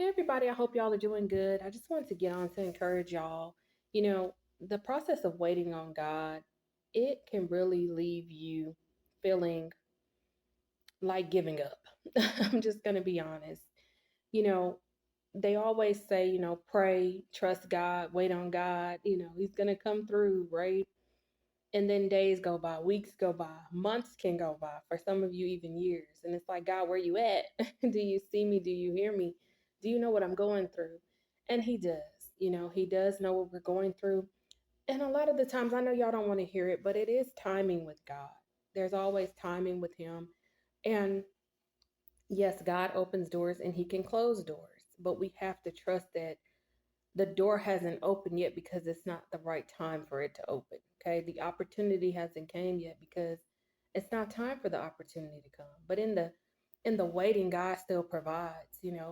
Hey everybody, I hope y'all are doing good. I just wanted to get on to encourage y'all. The process of waiting on God, it can really leave you feeling like giving up. I'm just going to be honest. You know, they always say, pray, trust God, wait on God, he's going to come through, right? And then days go by, weeks go by, months can go by, for some of you, even years. And it's like, God, where you at? Do you see me? Do you hear me? Do you know what I'm going through? And He does. He does know what we're going through. And a lot of the times, I know y'all don't want to hear it, but it is timing with God. There's always timing with Him. And yes, God opens doors and He can close doors, but we have to trust that the door hasn't opened yet because it's not the right time for it to open. Okay. The opportunity hasn't came yet because it's not time for the opportunity to come. But in the waiting, God still provides.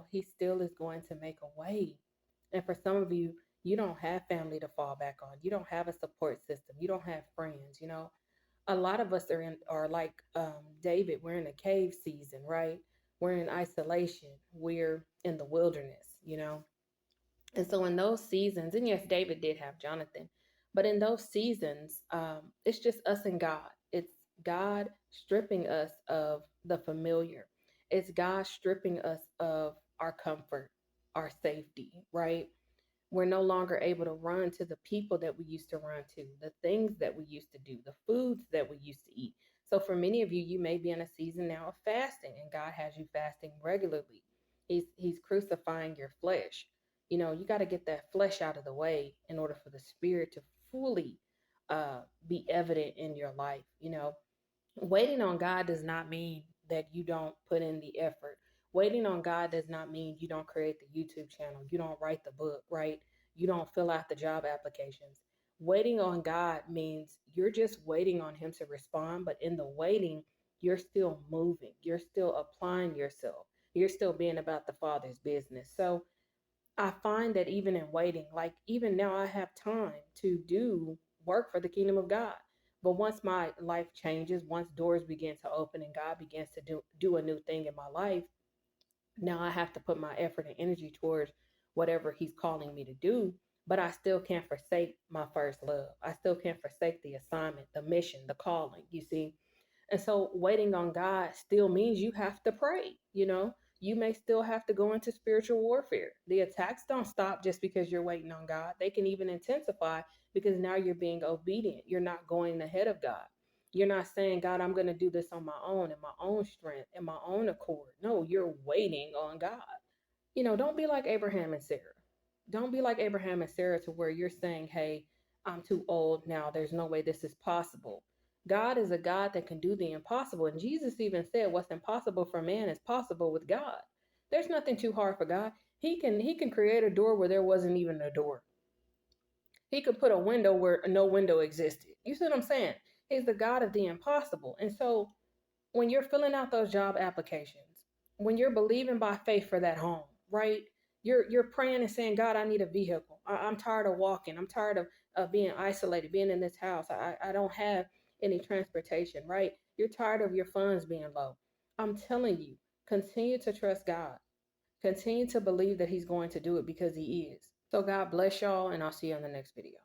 He still is going to make a way. And for some of you, you don't have family to fall back on. You don't have a support system. You don't have friends. A lot of us are like David. We're in a cave season, right? We're in isolation. We're in the wilderness. And so in those seasons, and yes, David did have Jonathan, but in those seasons, it's just us and God. It's God stripping us of the familiar. It's God stripping us of our comfort, our safety, right? We're no longer able to run to the people that we used to run to, the things that we used to do, the foods that we used to eat. So for many of you, you may be in a season now of fasting, and God has you fasting regularly. He's crucifying your flesh. You got to get that flesh out of the way in order for the spirit to fully be evident in your life. Waiting on God does not mean that you don't put in the effort. Waiting on God does not mean you don't create the YouTube channel, you don't write the book, right? You don't fill out the job applications. Waiting on God means you're just waiting on Him to respond, but in the waiting, you're still moving, you're still applying yourself, you're still being about the Father's business. So I find that even in waiting, like even now, I have time to do work for the kingdom of God. But once my life changes, once doors begin to open and God begins to do a new thing in my life, now I have to put my effort and energy towards whatever He's calling me to do. But I still can't forsake my first love. I still can't forsake the assignment, the mission, the calling, you see. And so waiting on God still means you have to pray. You may still have to go into spiritual warfare. The attacks don't stop just because you're waiting on God. They can even intensify because now you're being obedient. You're not going ahead of God. You're not saying, God, I'm going to do this on my own, in my own strength, in my own accord. No, you're waiting on God. Don't be like Abraham and Sarah. Don't be like Abraham and Sarah to where you're saying, hey, I'm too old now. There's no way this is possible. God is a God that can do the impossible. And Jesus even said what's impossible for man is possible with God. There's nothing too hard for God. He can create a door where there wasn't even a door. He could put a window where no window existed. You see what I'm saying? He's the God of the impossible. And so when you're filling out those job applications, when you're believing by faith for that home, right? You're praying and saying, God, I need a vehicle. I'm tired of walking. I'm tired of being isolated, being in this house. I don't have any transportation, right? You're tired of your funds being low. I'm telling you, continue to trust God. Continue to believe that He's going to do it because He is. So God bless y'all, and I'll see you on the next video.